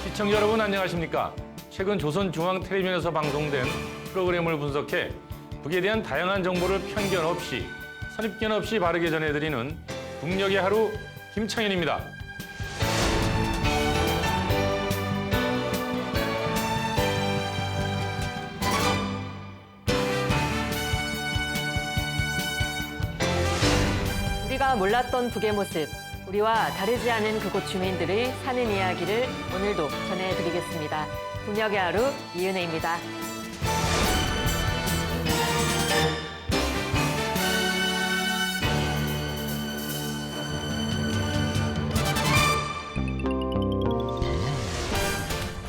시청자 여러분 안녕하십니까? 최근 조선중앙텔레비전에서 방송된 프로그램을 분석해 북에 대한 다양한 정보를 편견 없이 선입견 없이 바르게 전해드리는 북녘의 하루 김창현입니다. 우리가 몰랐던 북의 모습, 우리와 다르지 않은 그곳 주민들의 사는 이야기를 오늘도 전해드리겠습니다. 북녘의 하루 이은혜입니다.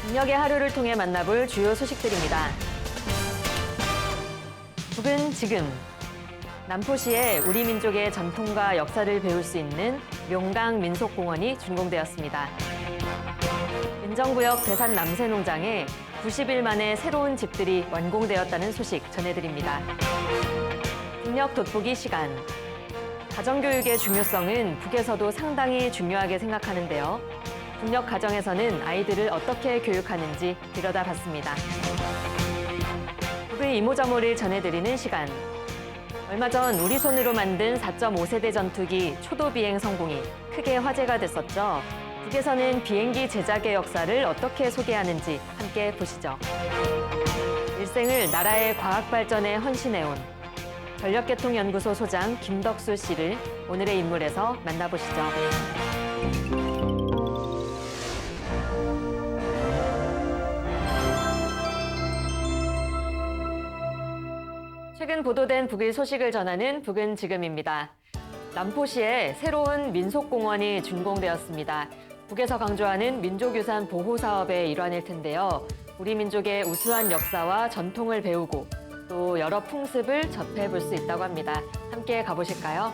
북녘의 하루를 통해 만나볼 주요 소식들입니다. 북은 지금 남포시에 우리 민족의 전통과 역사를 배울 수 있는 룡강민속공원이 준공되었습니다. 은정구역 대산 남새농장에 90일 만에 새로운 집들이 완공되었다는 소식 전해드립니다. 북녘 돋보기 시간. 가정교육의 중요성은 북에서도 상당히 중요하게 생각하는데요. 북녘 가정에서는 아이들을 어떻게 교육하는지 들여다봤습니다. 북의 이모저모를 전해드리는 시간. 얼마 전 우리 손으로 만든 4.5세대 전투기 초도 비행 성공이 크게 화제가 됐었죠. 북에서는 비행기 제작의 역사를 어떻게 소개하는지 함께 보시죠. 일생을 나라의 과학 발전에 헌신해온 전력계통연구소 소장 김덕수 씨를 오늘의 인물에서 만나보시죠. 최근 보도된 북의 소식을 전하는 북은 지금입니다. 남포시에 새로운 민속공원이 준공되었습니다. 북에서 강조하는 민족유산 보호 사업의 일환일 텐데요. 우리 민족의 우수한 역사와 전통을 배우고 또 여러 풍습을 접해볼 수 있다고 합니다. 함께 가보실까요?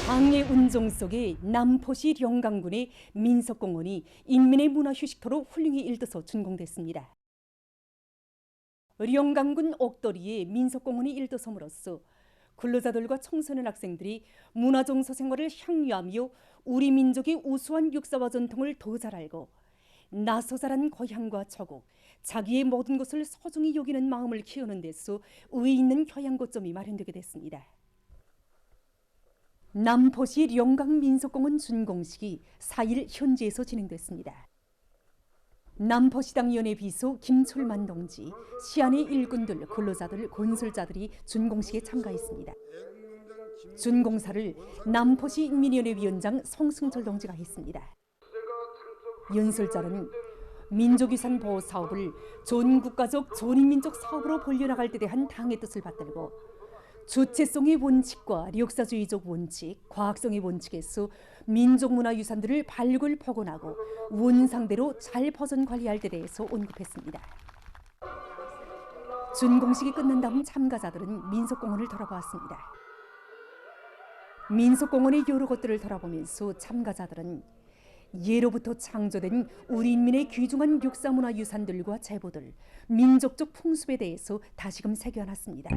항해 운송 속에 남포시 룡강군의 민속공원이 인민의 문화휴식터로 훌륭히 일떠서 준공됐습니다. 룡강군 옥도리에 민속공원이 일떠섬으로써 근로자들과 청소년 학생들이 문화정서 생활을 향유하며 우리 민족의 우수한 역사와 전통을 더 잘 알고 나서 자란 고향과 저국, 자기의 모든 것을 소중히 여기는 마음을 키우는 데서 의의 있는 교양고점이 마련되게 됐습니다. 남포시 룡강민속공원 준공식이 4일 현지에서 진행됐습니다. 남포시당위원회 비서 김철만 동지, 시안의 일꾼들, 근로자들, 건설자들이 준공식에 참가했습니다. 준공사를 남포시 인민위원회 위원장 송승철 동지가 했습니다. 연설자는 민족유산 보호 사업을 전국가적 전인민족 사업으로 벌려나갈 데 대한 당의 뜻을 받들고 주체성의 원칙과 역사주의적 원칙, 과학성의 원칙에서 민족문화유산들을 발굴 복원하고 원상대로 잘 보존 관리할 데 대해서 언급했습니다. 준공식이 끝난 다음 참가자들은 민속공원을 돌아보았습니다. 민속공원의 여러 곳들을 돌아보면서 참가자들은 예로부터 창조된 우리 인민의 귀중한 역사문화유산들과 제보들, 민족적 풍습에 대해서 다시금 새겨놨습니다.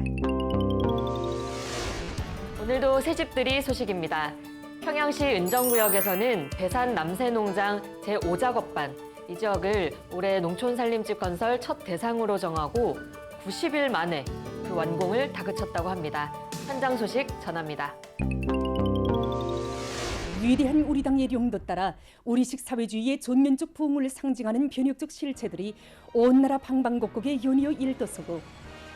오늘도 새 집들이 소식입니다. 평양시 은정구역에서는 대산 남새농장 제5작업반 이 지역을 올해 농촌살림집 건설 첫 대상으로 정하고 90일 만에 그 완공을 다그쳤다고 합니다. 현장 소식 전합니다. 위대한 우리 당의 령도 따라 우리식 사회주의의 전면적 부흥을 상징하는 변혁적 실체들이 온 나라 방방곡곡에 연이어 일떠서고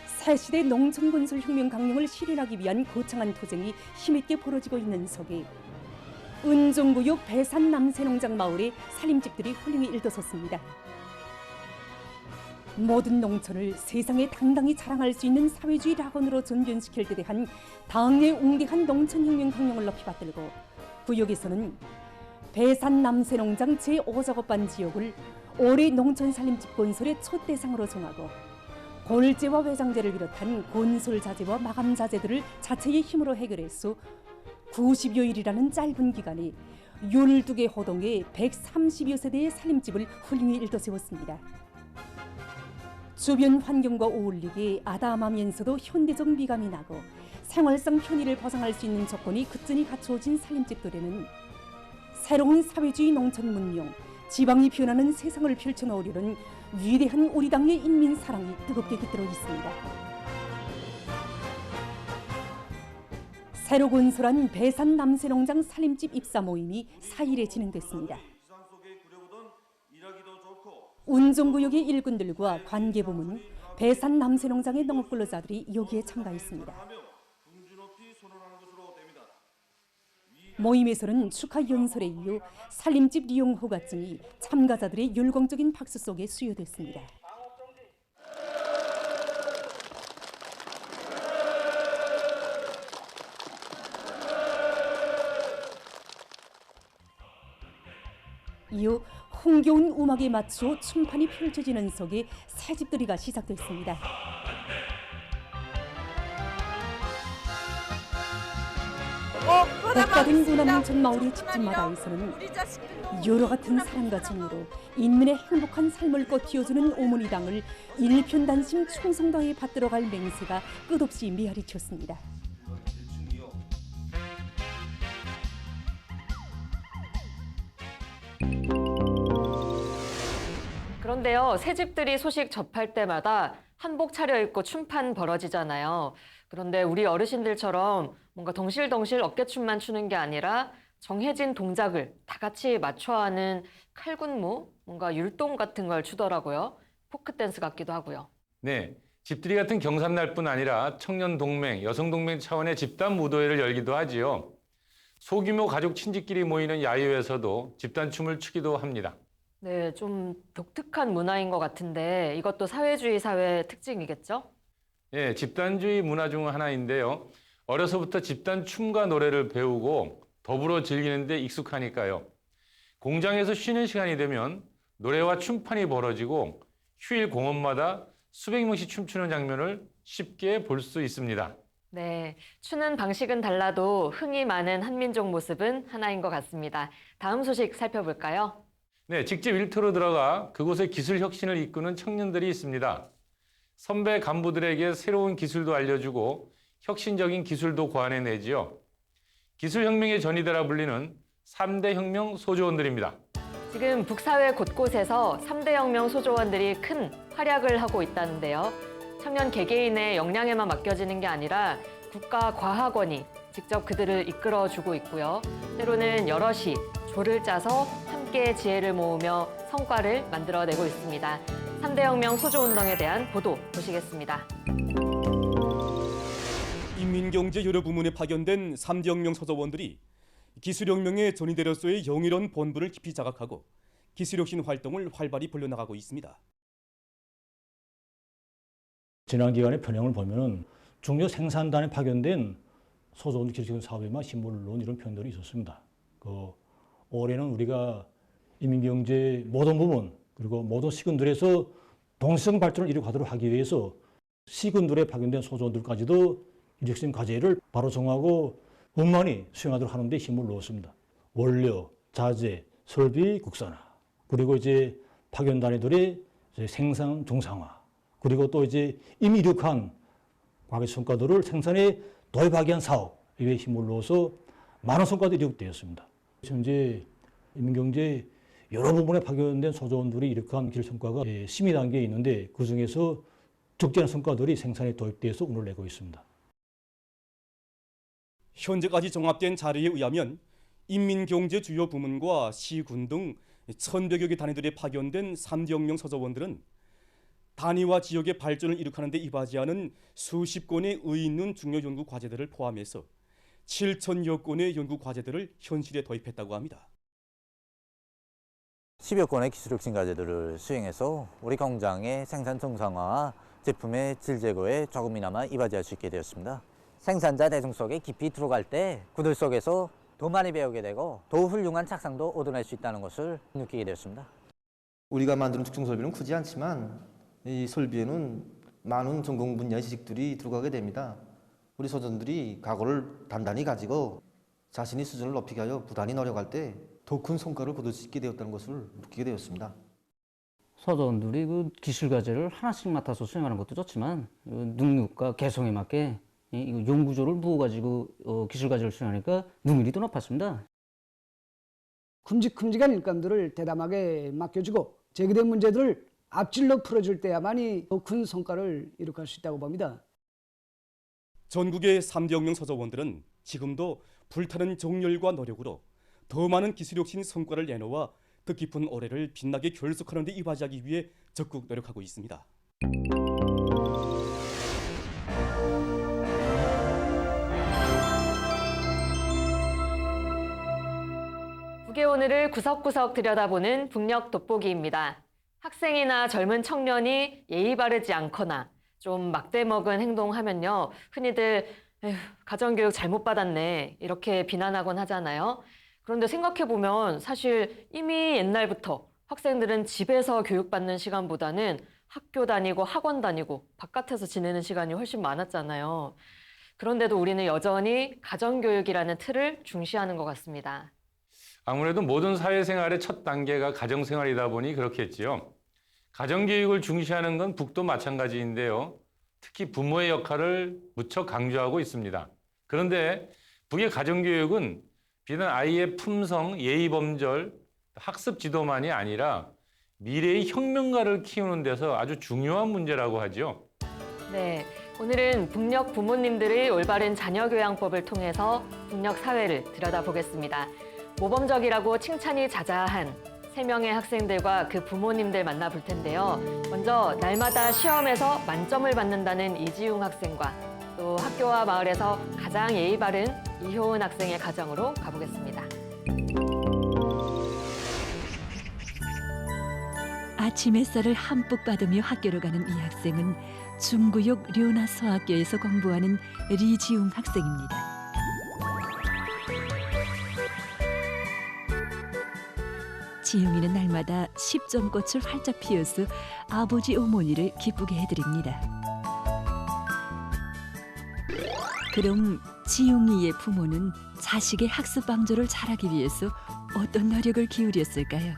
새시대 농촌건설혁명 강령을 실현하기 위한 거창한 투쟁이 힘있게 벌어지고 있는 속에 은정구역 배산 남새농장 마을의 살림집들이 훌륭히 일떠섰습니다. 모든 농촌을 세상에 당당히 자랑할 수 있는 사회주의 낙원으로 전변시킬 데 대한 당의 웅대한 농촌혁명 강령을 높이 받들고 구역에서는 배산 남새농장 제5작업반 지역을 올해 농촌살림집 건설의 첫 대상으로 정하고 골재와 외장재를 비롯한 건설자재와 마감자재들을 자체의 힘으로 해결해서 90여일이라는 짧은 기간에 12개 호동에 130여 세대의 살림집을 훌륭히 일떠세웠습니다. 주변 환경과 어울리게 아담하면서도 현대적 미감이 나고 생활상 편의를 보장할 수 있는 조건이 그전히 갖추어진 살림집들에는 새로운 사회주의 농촌 문명, 지방이 변하는 세상을 펼쳐놓으려는 위대한 우리 당의 인민 사랑이 뜨겁게 깃들어 있습니다. 새로 건설한 배산 남새농장 살림집 입사 모임이 4일에 진행됐습니다. 운정구역의 일꾼들과 관계부문, 배산 남새농장의 농업근로자들이 여기에 참가했습니다. 모임에서는 축하 연설에 이어 살림집 이용 허가증이 참가자들의 열광적인 박수 속에 수여됐습니다. 이어 흥겨운 음악에 맞춰 춤판이 펼쳐지는 속에 새집들이가 시작됐습니다. 복받은 문화농촌 마을의 집집마다에서는 여러 같은 사랑과 정으로 인민의 행복한 삶을 꽃피워주는 오모니당을 일편단심 충성도에 받들어갈 맹세가 끝없이 메아리쳤습니다. 그런데요, 새집들이 소식 접할 때마다 한복 차려입고 춤판 벌어지잖아요. 그런데 우리 어르신들처럼 뭔가 덩실덩실 어깨춤만 추는 게 아니라 정해진 동작을 다 같이 맞춰야 하는 칼군무, 뭔가 율동 같은 걸 추더라고요. 포크댄스 같기도 하고요. 네, 집들이 같은 경산날뿐 아니라 청년동맹, 여성동맹 차원의 집단 무도회를 열기도 하지요. 소규모 가족 친지끼리 모이는 야유에서도 집단춤을 추기도 합니다. 네, 좀 독특한 문화인 것 같은데 이것도 사회주의 사회의 특징이겠죠? 예, 집단주의 문화 중 하나인데요. 어려서부터 집단 춤과 노래를 배우고 더불어 즐기는 데 익숙하니까요. 공장에서 쉬는 시간이 되면 노래와 춤판이 벌어지고 휴일 공원마다 수백 명씩 춤추는 장면을 쉽게 볼 수 있습니다. 네, 추는 방식은 달라도 흥이 많은 한민족 모습은 하나인 것 같습니다. 다음 소식 살펴볼까요? 네, 직접 일터로 들어가 그곳의 기술 혁신을 이끄는 청년들이 있습니다. 선배 간부들에게 새로운 기술도 알려주고 혁신적인 기술도 고안해내지요. 기술혁명의 전이대라 불리는 3대 혁명 소조원들입니다. 지금 북사회 곳곳에서 3대 혁명 소조원들이 큰 활약을 하고 있다는데요. 청년 개개인의 역량에만 맡겨지는 게 아니라 국가과학원이 직접 그들을 이끌어주고 있고요. 때로는 여럿이 조를 짜서 함께 지혜를 모으며 성과를 만들어내고 있습니다. 3대 혁명 소조운동에 대한 보도 보시겠습니다. 인민경제 여러 부문에 파견된 3대 혁명 소조원들이 기술혁명의 전위대로서의 영의로운 본분을 깊이 자각하고 기술혁신 활동을 활발히 벌려나가고 있습니다. 지난 기간의 편향을 보면은 중요 생산단에 파견된 소조원들 기술혁신 사업에만 힘을 놓은 이런 편들이 있었습니다. 올해는 우리가 인민경제 모든 부문 그리고 모든 시군들에서 동시성 발전을 이루어가도록 하기 위해서 시군들에 파견된 소조원들까지도 기술혁신 과제를 바로 정하고 원만히 수행하도록 하는 데 힘을 넣었습니다. 원료, 자재, 설비 국산화, 그리고 이제 파견 단위들의 생산 정상화, 그리고 또 이제 이미 이룩한 과학의 성과들을 생산에 도입하기 위한 사업에 힘을 넣어서 많은 성과들이 이룩되었습니다. 현재 인민경제 여러 부분에 파견된 소조원들이 이룩한 기술 성과가 심의 단계에 있는데 그중에서 적지 않은 성과들이 생산에 도입돼서 운을 내고 있습니다. 현재까지 종합된 자료에 의하면 인민경제 주요 부문과 시군 등 1,100여 개 단위들에 파견된 3대 혁명 소조원들은 단위와 지역의 발전을 이룩하는 데 이바지하는 수십 건의 의의 있는 중요 연구 과제들을 포함해서 7,000여 건의 연구 과제들을 현실에 도입했다고 합니다. 10여 건의 기술혁신 과제들을 수행해서 우리 공장의 생산 정상화와 제품의 질 제거에 조금이나마 이바지할 수 있게 되었습니다. 생산자 대중 속에 깊이 들어갈 때 그들 속에서 더 많이 배우게 되고 더 훌륭한 착상도 얻어낼 수 있다는 것을 느끼게 되었습니다. 우리가 만드는 특정 설비는 크지 않지만 이 설비에는 많은 전공 분야의 지식들이 들어가게 됩니다. 우리 소조원들이 각오를 단단히 가지고 자신의 수준을 높이기 위하여 부단히 노력할 때 더 큰 성과를 거둘 수 있게 되었다는 것을 느끼게 되었습니다. 소조원들이 그 기술 과제를 하나씩 맡아서 수행하는 것도 좋지만 능력과 개성에 맞게 연구조를 부어가지고 기술 과제를 수행하니까 능률이 더 높았습니다. 큼직큼직한 일감들을 대담하게 맡겨주고 제기된 문제들을 앞질러 풀어줄 때야만이 더 큰 성과를 이룩할 수 있다고 봅니다. 전국의 3대 혁명 서저원들은 지금도 불타는 정열과 노력으로 더 많은 기술 혁신 성과를 내놓아 뜻깊은 올해를 빛나게 결속하는 데 이바지하기 위해 적극 노력하고 있습니다. 북의 오늘을 구석구석 들여다보는 북녘 돋보기입니다. 학생이나 젊은 청년이 예의 바르지 않거나 좀 막대먹은 행동하면요. 흔히들 에휴, 가정교육 잘못 받았네 이렇게 비난하곤 하잖아요. 그런데 생각해보면 사실 이미 옛날부터 학생들은 집에서 교육받는 시간보다는 학교 다니고 학원 다니고 바깥에서 지내는 시간이 훨씬 많았잖아요. 그런데도 우리는 여전히 가정교육이라는 틀을 중시하는 것 같습니다. 아무래도 모든 사회생활의 첫 단계가 가정생활이다 보니 그렇겠지요. 가정교육을 중시하는 건 북도 마찬가지인데요. 특히 부모의 역할을 무척 강조하고 있습니다. 그런데 북의 가정교육은 비단 아이의 품성, 예의범절, 학습 지도만이 아니라 미래의 혁명가를 키우는 데서 아주 중요한 문제라고 하죠. 네, 오늘은 북녘 부모님들의 올바른 자녀교양법을 통해서 북녘 사회를 들여다보겠습니다. 모범적이라고 칭찬이 자자한 3명의 학생들과 그 부모님들 만나볼 텐데요. 먼저 날마다 시험에서 만점을 받는다는 이지웅 학생과 또 학교와 마을에서 가장 예의 바른 이효은 학생의 가정으로 가보겠습니다. 아침 햇살을 함뿍 받으며 학교로 가는 이 학생은 중구역 류나 소학교에서 공부하는 리지웅 학생입니다. 지웅이는 날마다 10점꽃을 활짝 피워서 아버지 어머니를 기쁘게 해드립니다. 그럼 지웅이의 부모는 자식의 학습 방조를 잘하기 위해서 어떤 노력을 기울였을까요?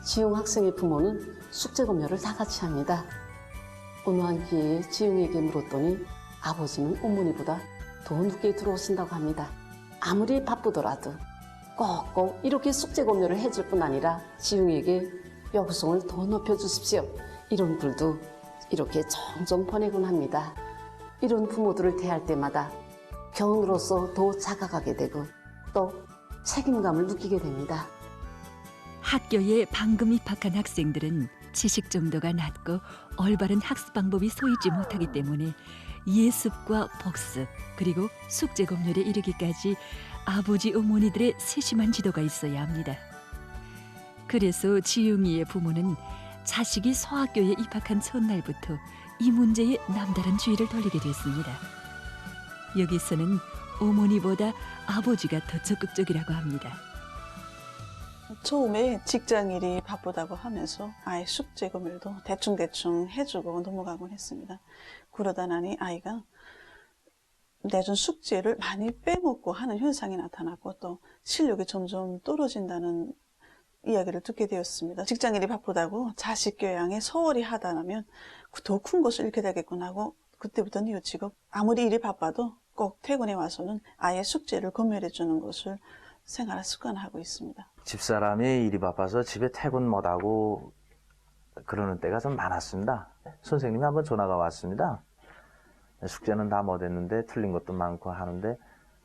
지웅 학생의 부모는 숙제 검열을 다 같이 합니다. 어느 한 기회에 지웅에게 물었더니 아버지는 어머니보다 더 늦게 들어오신다고 합니다. 아무리 바쁘더라도 꼭꼭 이렇게 숙제 검열을 해줄 뿐 아니라 지웅에게 여구성을 더 높여주십시오. 이런 글도 이렇게 종종 보내곤 합니다. 이런 부모들을 대할 때마다 교원으로서 더 자각하게 되고 또 책임감을 느끼게 됩니다. 학교에 방금 입학한 학생들은 지식 정도가 낮고 올바른 학습 방법이 소이지 못하기 때문에 예습과 복습 그리고 숙제 검열에 이르기까지 아버지 어머니들의 세심한 지도가 있어야 합니다. 그래서 지웅이의 부모는 자식이 소학교에 입학한 첫날부터 이 문제에 남다른 주의를 돌리게 됐습니다. 여기서는 어머니보다 아버지가 더 적극적이라고 합니다. 처음에 직장일이 바쁘다고 하면서 아이 숙제 검열도 대충대충 해주고 넘어가곤 했습니다. 그러다 나니 아이가 내준 숙제를 많이 빼먹고 하는 현상이 나타났고 또 실력이 점점 떨어진다는 이야기를 듣게 되었습니다. 직장일이 바쁘다고 자식 교양에 소홀히 하다 나면 더 큰 것을 잃게 되겠구나 하고 그때부터는 이웃직업 아무리 일이 바빠도 꼭 퇴근해 와서는 아예 숙제를 검열해 주는 것을 생활 습관화하고 있습니다. 집사람이 일이 바빠서 집에 퇴근 못하고 그러는 때가 좀 많았습니다. 선생님이 한번 전화가 왔습니다. 숙제는 다 못했는데 틀린 것도 많고 하는데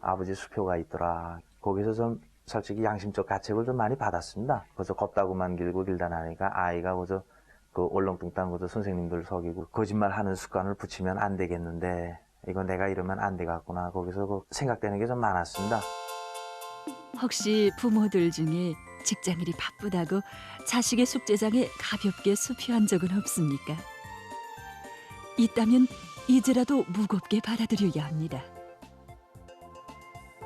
아버지 수표가 있더라. 거기서 좀 솔직히 양심적 가책을 좀 많이 받았습니다. 그래서 겁다구만 길고 길다 나니까 아이가 그저 그 얼렁뚱땅 그저 선생님들 속이고 거짓말하는 습관을 붙이면 안 되겠는데 이거 내가 이러면 안 되겠구나. 거기서 그 생각되는 게 좀 많았습니다. 혹시 부모들 중에 직장일이 바쁘다고 자식의 숙제장에 가볍게 수표한 적은 없습니까? 있다면 이제라도 무겁게 받아들여야 합니다.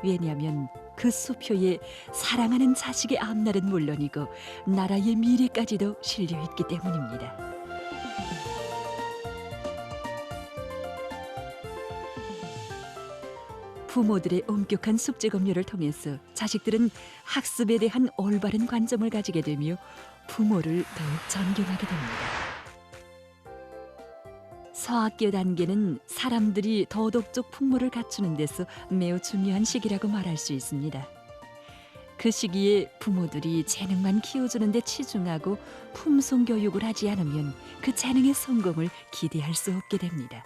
왜냐하면 그 수표에 사랑하는 자식의 앞날은 물론이고 나라의 미래까지도 실려있기 때문입니다. 부모들의 엄격한 숙제 검열을 통해서 자식들은 학습에 대한 올바른 관점을 가지게 되며 부모를 더욱 존경하게 됩니다. 소학교 단계는 사람들이 도덕적 풍모를 갖추는 데서 매우 중요한 시기라고 말할 수 있습니다. 그 시기에 부모들이 재능만 키워주는 데 치중하고 품성 교육을 하지 않으면 그 재능의 성공을 기대할 수 없게 됩니다.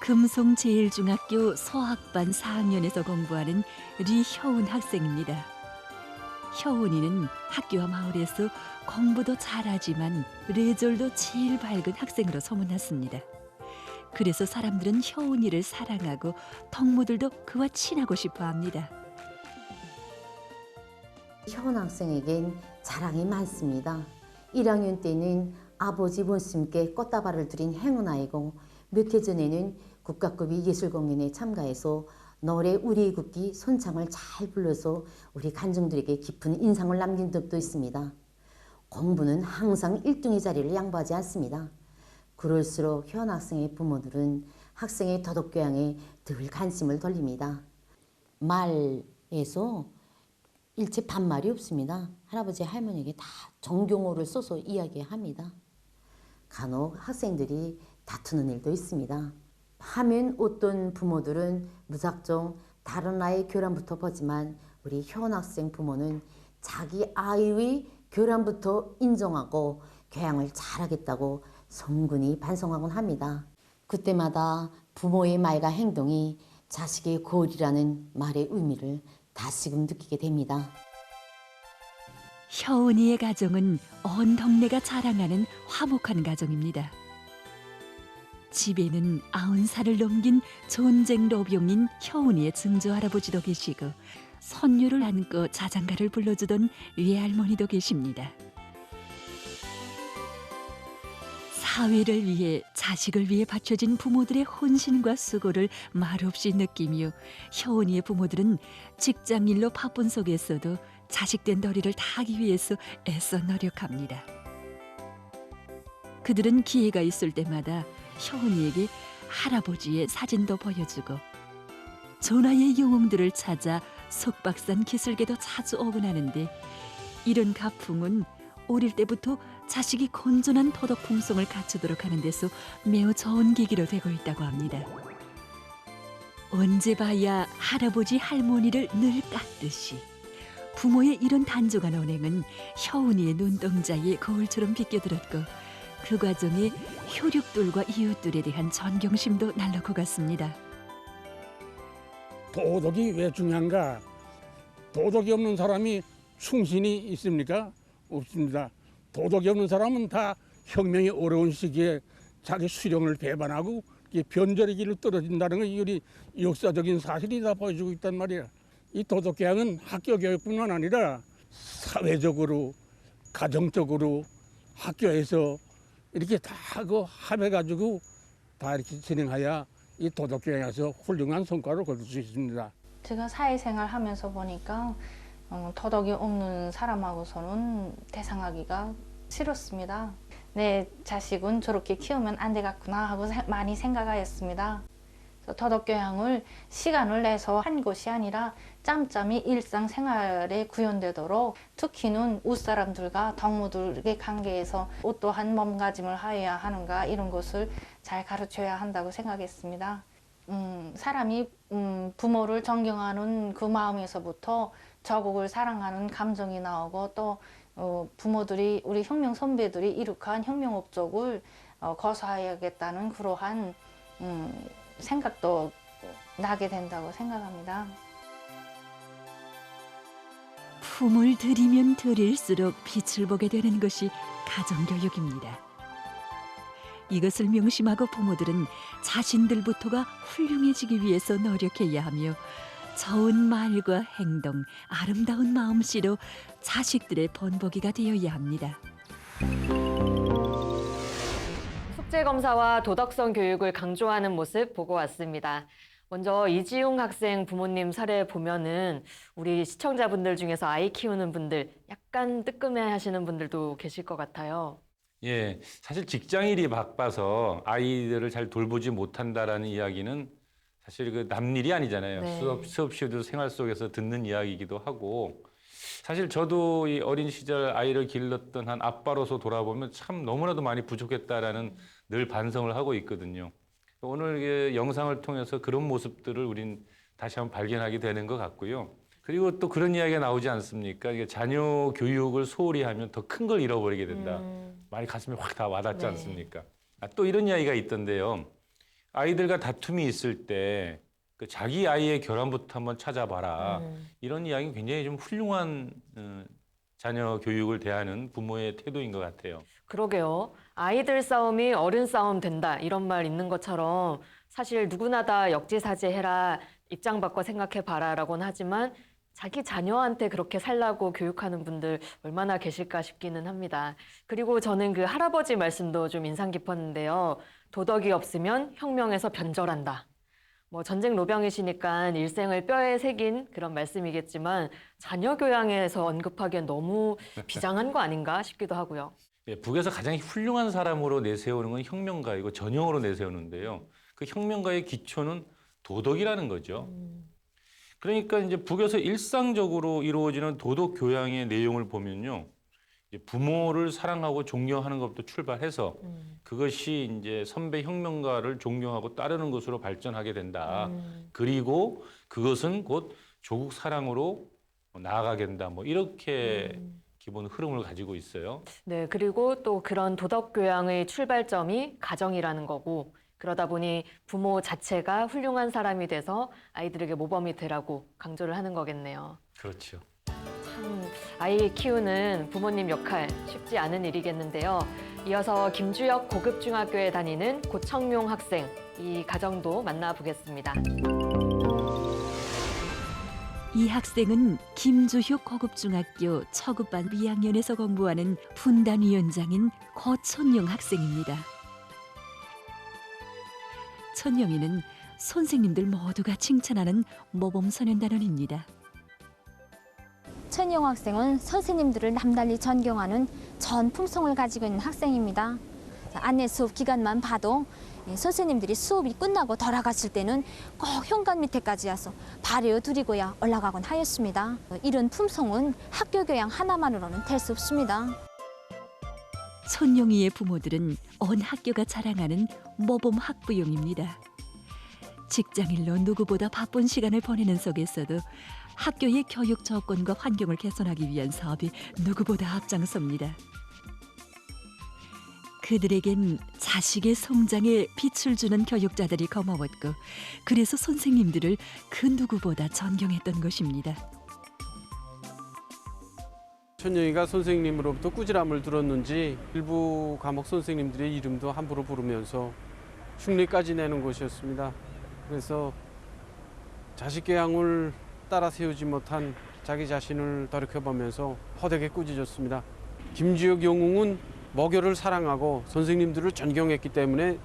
금송제일중학교 서학반 4학년에서 공부하는 리효은 학생입니다. 효은이는 학교와 마을에서 공부도 잘하지만 뇌절도 제일 밝은 학생으로 소문났습니다. 그래서 사람들은 효은이를 사랑하고 동무들도 그와 친하고 싶어합니다. 효은 학생에겐 자랑이 많습니다. 1학년 때는 아버지 본심께 꽃다발을 드린 행운아이고 몇 해 전에는 국가급의 예술공연에 참가해서 노래 우리의 국기 손창을 잘 불러서 우리 관중들에게 깊은 인상을 남긴 적도 있습니다. 공부는 항상 1등의 자리를 양보하지 않습니다. 그럴수록 효은 학생의 부모들은 학생의 도덕교양에 늘 관심을 돌립니다. 말에서 일체 반말이 없습니다. 할아버지 할머니에게 다 존경어를 써서 이야기합니다. 간혹 학생들이 다투는 일도 있습니다. 하면 어떤 부모들은 무작정 다른 아이의 교란부터 보지만 우리 효은 학생 부모는 자기 아이의 교란부터 인정하고 교양을 잘하겠다고 성근히 반성하곤 합니다. 그때마다 부모의 말과 행동이 자식의 고을이라는 말의 의미를 다시금 느끼게 됩니다. 효은이의 가정은 온 동네가 자랑하는 화목한 가정입니다. 집에는 90살을 넘긴 전쟁 로병인 효은이의 증조 할아버지도 계시고 손녀를 안고 자장가를 불러주던 외할머니도 계십니다. 사회를 위해 자식을 위해 바쳐진 부모들의 헌신과 수고를 말없이 느끼며 효은이의 부모들은 직장일로 바쁜 속에서도 자식된 도리를 다하기 위해서 애써 노력합니다. 그들은 기회가 있을 때마다 효은이에게 할아버지의 사진도 보여주고 전하의 영웅들을 찾아 속박산 기슭에도 자주 오곤 하는데 이런 가풍은 어릴 때부터 자식이 건전한 도덕 품성을 갖추도록 하는 데서 매우 좋은 계기로 되고 있다고 합니다. 언제 봐야 할아버지 할머니를 늘 깎듯이 부모의 이런 단조한 언행은 효은이의 눈동자에 거울처럼 비껴들었고 그 과정에 효력들과 이웃들에 대한 존경심도 날놓고 갔습니다. 도덕이 왜 중요한가? 도덕이 없는 사람이 충신이 있습니까? 없습니다. 도덕이 없는 사람은 다 혁명이 어려운 시기에 자기 수령을 배반하고 변절의 길을 떨어진다는 건 우리 역사적인 사실이 다 보여주고 있단 말이야. 이 도덕교양은 학교 교육뿐만 아니라 사회적으로, 가정적으로, 학교에서 이렇게 다 합해가지고 다 이렇게 진행해야 이 도덕교양에서 훌륭한 성과를 거둘 수 있습니다. 제가 사회생활 하면서 보니까 도덕이 없는 사람하고서는 대상하기가 싫었습니다. 내 자식은 저렇게 키우면 안 되겠구나 하고 많이 생각하였습니다. 도덕교양을 시간을 내서 한 것이 아니라 짬짬이 일상생활에 구현되도록 특히는 웃사람들과 동무들의 관계에서 어떠한 몸가짐을 하여야 하는가 이런 것을 잘 가르쳐야 한다고 생각했습니다. 사람이 부모를 존경하는 그 마음에서부터 저국을 사랑하는 감정이 나오고 또 부모들이 우리 혁명 선배들이 이룩한 혁명 업적을 거사해야겠다는 그러한 생각도 나게 된다고 생각합니다. 품을 들이면 들일수록 빛을 보게 되는 것이 가정교육입니다. 이것을 명심하고 부모들은 자신들부터가 훌륭해지기 위해서 노력해야 하며 좋은 말과 행동, 아름다운 마음씨로 자식들의 본보기가 되어야 합니다. 숙제검사와 도덕성 교육을 강조하는 모습 보고 왔습니다. 먼저 이지용 학생 부모님 사례 보면은 우리 시청자분들 중에서 아이 키우는 분들 약간 뜨끔해하시는 분들도 계실 것 같아요. 예, 사실 직장일이 바빠서 아이들을 잘 돌보지 못한다라는 이야기는 사실 그 남일이 아니잖아요. 네. 수업 시에도 생활 속에서 듣는 이야기이기도 하고 사실 저도 이 어린 시절 아이를 길렀던 한 아빠로서 돌아보면 참 너무나도 많이 부족했다라는 늘 반성을 하고 있거든요. 오늘 영상을 통해서 그런 모습들을 우린 다시 한번 발견하게 되는 것 같고요. 그리고 또 그런 이야기가 나오지 않습니까? 이게 자녀 교육을 소홀히 하면 더 큰 걸 잃어버리게 된다. 말이 가슴에 확 다 와닿지 네. 않습니까? 또 이런 이야기가 있던데요. 아이들과 다툼이 있을 때 그 자기 아이의 결함부터 한번 찾아봐라. 이런 이야기는 굉장히 좀 훌륭한 자녀 교육을 대하는 부모의 태도인 것 같아요. 그러게요. 아이들 싸움이 어른 싸움 된다 이런 말 있는 것처럼 사실 누구나 다 역지사지해라, 입장 바꿔 생각해봐라라고는 하지만 자기 자녀한테 그렇게 살라고 교육하는 분들 얼마나 계실까 싶기는 합니다. 그리고 저는 그 할아버지 말씀도 좀 인상 깊었는데요. 도덕이 없으면 혁명에서 변절한다. 뭐 전쟁 노병이시니까 일생을 뼈에 새긴 그런 말씀이겠지만 자녀 교양에서 언급하기엔 너무 비장한 거 아닌가 싶기도 하고요. 예, 북에서 가장 훌륭한 사람으로 내세우는 건 혁명가이고 전형으로 내세우는데요. 그 혁명가의 기초는 도덕이라는 거죠. 그러니까 이제 북에서 일상적으로 이루어지는 도덕 교양의 내용을 보면요. 이제 부모를 사랑하고 존경하는 것부터 출발해서 그것이 이제 선배 혁명가를 존경하고 따르는 것으로 발전하게 된다. 그리고 그것은 곧 조국 사랑으로 나아가게 된다. 뭐 이렇게 기본 흐름을 가지고 있어요. 네, 그리고 또 그런 도덕 교양의 출발점이 가정이라는 거고 그러다 보니 부모 자체가 훌륭한 사람이 돼서 아이들에게 모범이 되라고 강조를 하는 거겠네요. 그렇죠. 참 아이 키우는 부모님 역할 쉽지 않은 일이겠는데요. 이어서 김주혁 고급중학교에 다니는 고청용 학생, 이 가정도 만나보겠습니다. 이 학생은 김주혁 고급중학교 초급반 2학년에서 공부하는 분단위원장인 고천용 학생입니다. 천용이는 선생님들 모두가 칭찬하는 모범소년단원입니다. 천용 학생은 선생님들을 남달리 존경하는 전 품성을 가지고 있는 학생입니다. 안내 수업 기간만 봐도 선생님들이 수업이 끝나고 돌아갔을 때는 꼭 현관 밑에까지 와서 발을 두리고야 올라가곤 하였습니다. 이런 품성은 학교 교양 하나만으로는 될 수 없습니다. 천용이의 부모들은 온 학교가 자랑하는 모범 학부형입니다. 직장일로 누구보다 바쁜 시간을 보내는 속에서도 학교의 교육 조건과 환경을 개선하기 위한 사업에 누구보다 앞장섭니다. 그들에겐 자식의 성장에 빛을 주는 교육자들이 고마웠고 그래서 선생님들을 그 누구보다 존경했던 것입니다. 천영이가 선생님으로부터 꾸지람을 들었는지 일부 과목 선생님들의 이름도 함부로 부르면서 흉내까지 내는 것이었습니다. 그래서 자식 교양을 따라 세우지 못한 자기 자신을 돌이켜보면서 허되게 꾸짖었습니다. 김주혁 영웅은 모교를 사랑하고 선생님들을 존경했기 때문에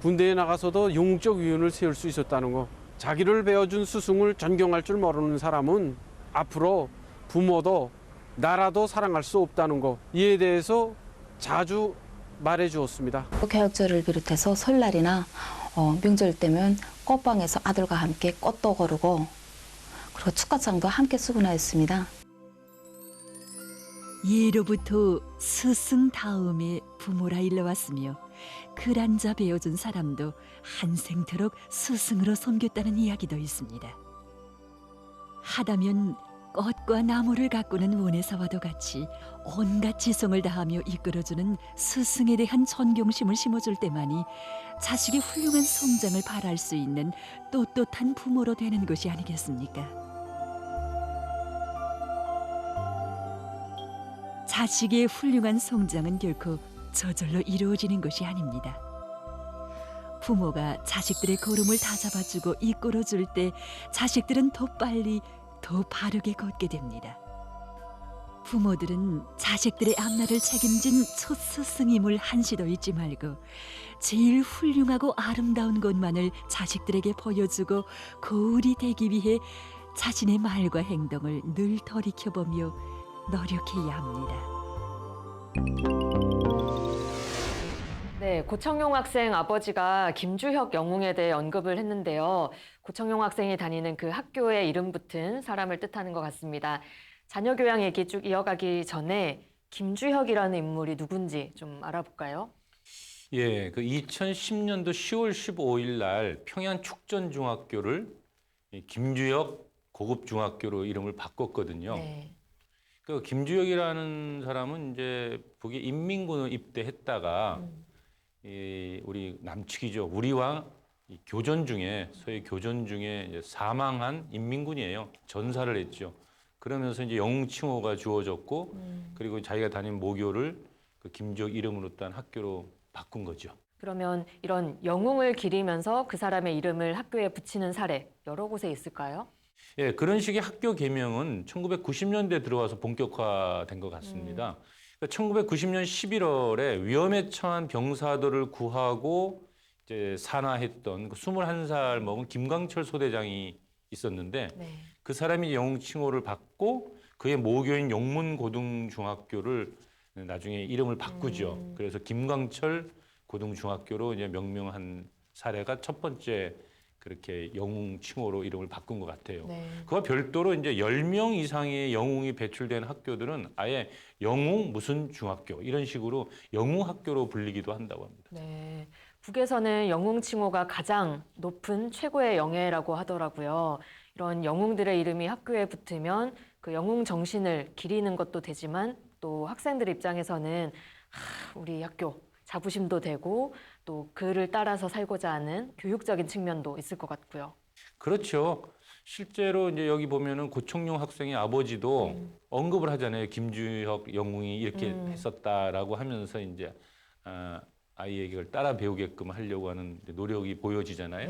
군대에 나가서도 영웅적 위운을 세울 수 있었다는 거. 자기를 배워준 스승을 존경할 줄 모르는 사람은 앞으로 부모도 나라도 사랑할 수 없다는 거. 이에 대해서 자주 말해 주었습니다. 교육절을 비롯해서 설날이나 명절 때면 꽃방에서 아들과 함께 꽃도 고르고 그리고 축가장도 함께 수군하였습니다. 예로부터 스승 다음에 부모라 일러왔으며 글 앉아 배워준 사람도 한생토록 스승으로 섬겼다는 이야기도 있습니다. 하다면 꽃과 나무를 가꾸는 원예사와도 같이 온갖 지성을 다하며 이끌어주는 스승에 대한 존경심을 심어줄 때만이 자식의 훌륭한 성장을 바랄 수 있는 떳떳한 부모로 되는 것이 아니겠습니까? 자식의 훌륭한 성장은 결코 저절로 이루어지는 것이 아닙니다. 부모가 자식들의 걸음을 다잡아주고 이끌어줄 때 자식들은 더 빨리 더 바르게 걷게 됩니다. 부모들은 자식들의 앞날을 책임진 첫 스승임을 한시도 잊지 말고 제일 훌륭하고 아름다운 것만을 자식들에게 보여주고 거울이 되기 위해 자신의 말과 행동을 늘 돌이켜보며 노력해야 합니다. 네, 고청용 학생 아버지가 김주혁 영웅에 대해 언급을 했는데요. 고청용 학생이 다니는 그 학교에 이름 붙은 사람을 뜻하는 것 같습니다. 자녀 교양 얘기 쭉 이어가기 전에 김주혁이라는 인물이 누군지 좀 알아볼까요? 예, 그 2010년도 10월 15일 날 평양 축전중학교를 이 김주혁 고급중학교로 이름을 바꿨거든요. 네. 그 김주혁이라는 사람은 이제 북에 인민군을 입대했다가 이 우리 남측이죠. 우리와 이 교전 중에 소위 교전 중에 이제 사망한 인민군이에요. 전사를 했죠. 그러면서 이제 영웅 칭호가 주어졌고 그리고 자기가 다닌 모교를 그 김주혁 이름으로 딴 학교로 바꾼 거죠. 그러면 이런 영웅을 기리면서 그 사람의 이름을 학교에 붙이는 사례 여러 곳에 있을까요? 예, 그런 식의 학교 개명은 1990년대 들어와서 본격화된 것 같습니다. 1990년 11월에 위험에 처한 병사들을 구하고 이제 산화했던 그 21살 먹은 김광철 소대장이 있었는데 그 사람이 영웅 칭호를 받고 그의 모교인 영문고등중학교를 나중에 이름을 바꾸죠. 그래서 김광철 고등중학교로 이제 명명한 사례가 첫 번째 그렇게 영웅 칭호로 이름을 바꾼 것 같아요. 그와 별도로 이제 10명 이상의 영웅이 배출된 학교들은 아예 영웅 무슨 중학교 이런 식으로 영웅학교로 불리기도 한다고 합니다. 네. 북에서는 영웅 칭호가 가장 높은 최고의 영예라고 하더라고요. 이런 영웅들의 이름이 학교에 붙으면 그 영웅 정신을 기리는 것도 되지만 또 학생들 입장에서는 우리 학교 자부심도 되고 또 그를 따라서 살고자 하는 교육적인 측면도 있을 것 같고요. 그렇죠. 실제로 이제 여기 보면은 고청룡 학생의 아버지도 언급을 하잖아요. 김주혁 영웅이 이렇게 했었다라고 하면서 이제 아이에게 그걸 따라 배우게끔 하려고 하는 노력이 보여지잖아요.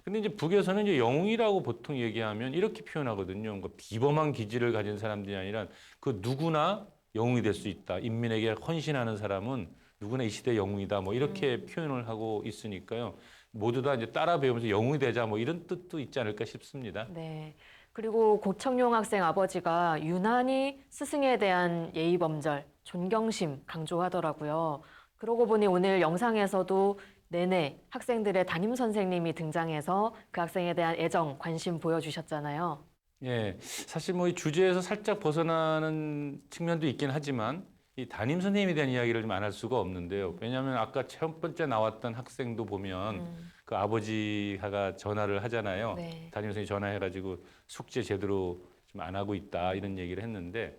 근데 이제 북에서는 이제 영웅이라고 보통 얘기하면 이렇게 표현하거든요. 뭔가 비범한 기질을 가진 사람들이 아니라 그 누구나 영웅이 될 수 있다. 인민에게 헌신하는 사람은 누구나 이 시대 영웅이다. 뭐 이렇게 표현을 하고 있으니까요. 모두 다 이제 따라 배우면서 영웅이 되자 뭐 이런 뜻도 있지 않을까 싶습니다. 네. 그리고 고청룡 학생 아버지가 유난히 스승에 대한 예의 범절, 존경심 강조하더라고요. 그러고 보니 오늘 영상에서도 내내 학생들의 담임 선생님이 등장해서 그 학생에 대한 애정, 관심 보여주셨잖아요. 예, 사실 뭐 이 주제에서 살짝 벗어나는 측면도 있긴 하지만 이 담임 선생님에 대한 이야기를 좀 안 할 수가 없는데요. 왜냐하면 아까 첫 번째 나왔던 학생도 보면 그 아버지가 전화를 하잖아요. 담임 선생님이 전화해가지고 숙제 제대로 좀 안 하고 있다 이런 얘기를 했는데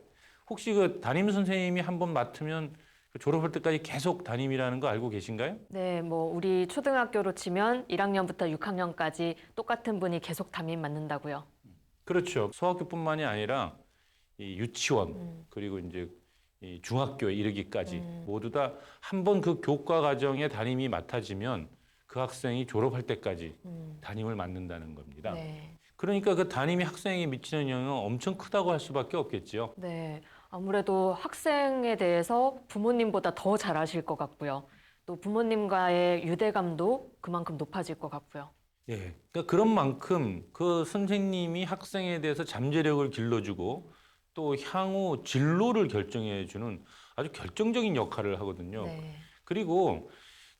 혹시 그 담임 선생님이 한번 맡으면 졸업할 때까지 계속 담임이라는 거 알고 계신가요? 네, 뭐 우리 초등학교로 치면 1학년부터 6학년까지 똑같은 분이 계속 담임 맡는다고요. 그렇죠. 소학교뿐만이 아니라 이 유치원 그리고 이제 이 중학교에 이르기까지 모두 다 한 번 그 교과 과정의 담임이 맡아지면 그 학생이 졸업할 때까지 담임을 맡는다는 겁니다. 그러니까 그 담임이 학생에게 미치는 영향은 엄청 크다고 할 수밖에 없겠죠. 네, 아무래도 학생에 대해서 부모님보다 더 잘 아실 것 같고요. 또 부모님과의 유대감도 그만큼 높아질 것 같고요. 예, 그러니까 그런 만큼 그 선생님이 학생에 대해서 잠재력을 길러주고 또 향후 진로를 결정해주는 아주 결정적인 역할을 하거든요. 그리고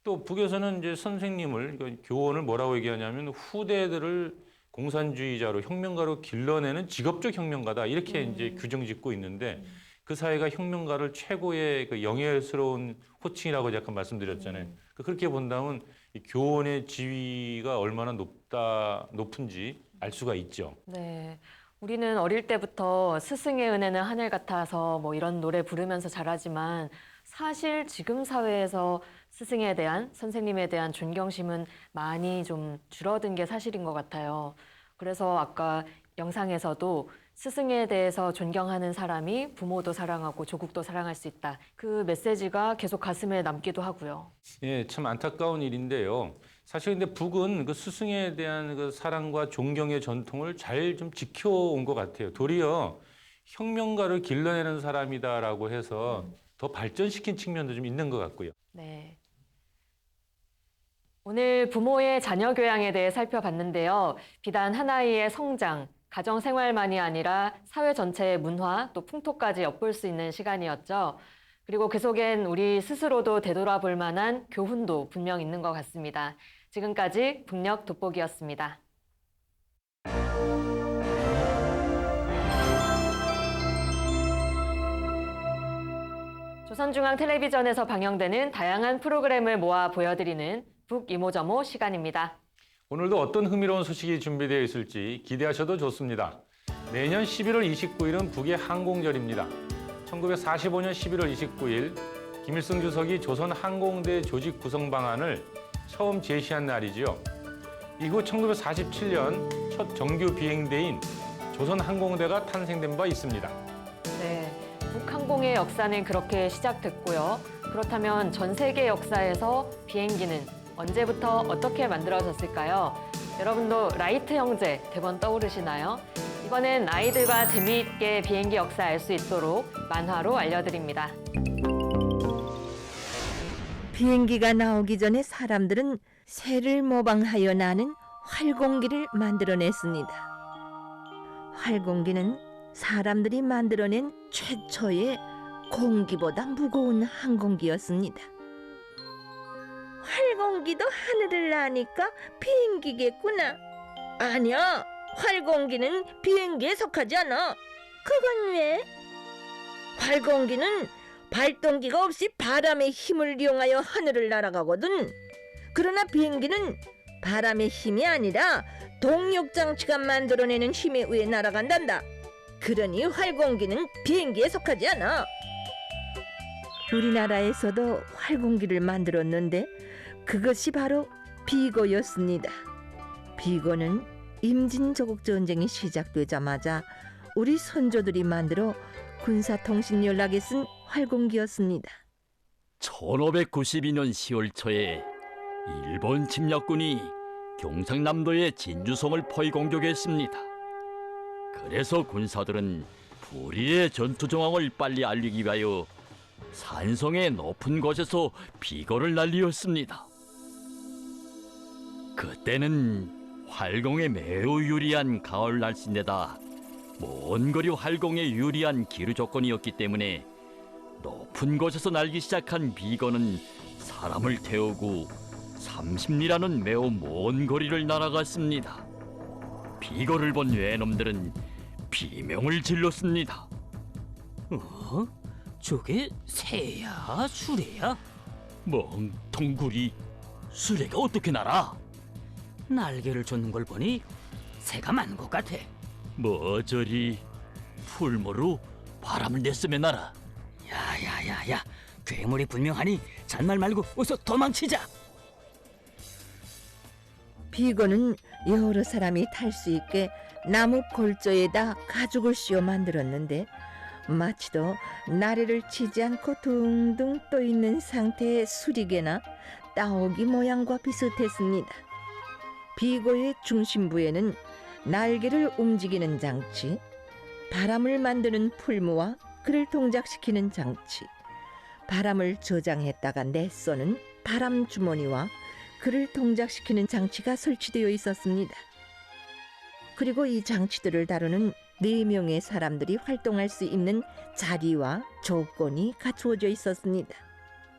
또 북에서는 이제 선생님을, 그러니까 교원을 뭐라고 얘기하냐면 후대들을 공산주의자로 혁명가로 길러내는 직업적 혁명가다 이렇게 이제 규정짓고 있는데 그 사회가 혁명가를 최고의 그 영예스러운 호칭이라고 잠깐 말씀드렸잖아요. 그렇게 본다면 이 교원의 지위가 얼마나 높은지 알 수가 있죠. 네. 우리는 어릴 때부터 스승의 은혜는 하늘 같아서 뭐 이런 노래 부르면서 자라지만 사실 지금 사회에서 스승에 대한, 선생님에 대한 존경심은 많이 좀 줄어든 게 사실인 것 같아요. 그래서 아까 영상에서도 스승에 대해서 존경하는 사람이 부모도 사랑하고 조국도 사랑할 수 있다. 그 메시지가 계속 가슴에 남기도 하고요. 예, 참 안타까운 일인데요. 사실 근데 북은 그 스승에 대한 그 사랑과 존경의 전통을 잘 좀 지켜온 것 같아요. 도리어 혁명가를 길러내는 사람이다라고 해서 더 발전시킨 측면도 좀 있는 것 같고요. 네. 오늘 부모의 자녀 교양에 대해 살펴봤는데요. 비단 한 아이의 성장, 가정 생활만이 아니라 사회 전체의 문화 또 풍토까지 엿볼 수 있는 시간이었죠. 그리고 그 속엔 우리 스스로도 되돌아볼 만한 교훈도 분명 있는 것 같습니다. 지금까지 북녘 돋보기였습니다. 조선중앙텔레비전에서 방영되는 다양한 프로그램을 모아 보여드리는 북이모저모 시간입니다. 오늘도 어떤 흥미로운 소식이 준비되어 있을지 기대하셔도 좋습니다. 내년 11월 29일은 북의 항공절입니다. 1945년 11월 29일 김일성 주석이 조선 항공대 조직 구성 방안을 처음 제시한 날이지요. 이후 1947년 첫 정규 비행대인 조선 항공대가 탄생된 바 있습니다. 네, 북항공의 역사는 그렇게 시작됐고요. 그렇다면 전 세계 역사에서 비행기는 언제부터 어떻게 만들어졌을까요? 여러분도 라이트 형제 대본 떠오르시나요? 이번엔 아이들과 재미있게 비행기 역사 알 수 있도록 만화로 알려드립니다. 비행기가 나오기 전에 사람들은 새를 모방하여 나는 활공기를 만들어냈습니다. 활공기는 사람들이 만들어낸 최초의 공기보다 무거운 항공기였습니다. 활공기도 하늘을 나니까 비행기겠구나. 아니야, 활공기는 비행기에 속하지 않아. 그건 왜? 활공기는 발동기가 없이 바람의 힘을 이용하여 하늘을 날아가거든. 그러나 비행기는 바람의 힘이 아니라 동력장치가 만들어내는 힘에 의해 날아간단다. 그러니 활공기는 비행기에 속하지 않아. 우리나라에서도 활공기를 만들었는데 그것이 바로 비거였습니다. 비거는 임진조국전쟁이 시작되자마자 우리 선조들이 만들어 군사통신 연락에 쓴 활공기였습니다. 1592년 10월 초에 일본 침략군이 경상남도의 진주성을 포위 공격했습니다. 그래서 군사들은 불의의 전투 정황을 빨리 알리기 위하여 산성의 높은 곳에서 비거를 날리었습니다. 그때는 활공에 매우 유리한 가을 날씨인데다 먼 거리 활공에 유리한 기후 조건이었기 때문에 높은 곳에서 날기 시작한 비거는 사람을 태우고 30리라는 매우 먼 거리를 날아갔습니다. 비거를 본 외놈들은 비명을 질렀습니다. 저게 새야, 수레야? 멍텅구리, 수레가 어떻게 날아? 날개를 젓는 걸 보니 새가 많은 것 같아. 뭐 저리 풀모로 바람을 냈으면 날아. 야야야야, 괴물이 분명하니 잔말 말고 어서 도망치자. 비거는 여러 사람이 탈 수 있게 나무 골조에다 가죽을 씌워 만들었는데 마치도 나래를 치지 않고 둥둥 떠 있는 상태의 수리개나 따오기 모양과 비슷했습니다. 비거의 중심부에는 날개를 움직이는 장치, 바람을 만드는 풀무와 그를 동작시키는 장치, 바람을 저장했다가 내쏘는 바람 주머니와 그를 동작시키는 장치가 설치되어 있었습니다. 그리고 이 장치들을 다루는 4명의 사람들이 활동할 수 있는 자리와 조건이 갖추어져 있었습니다.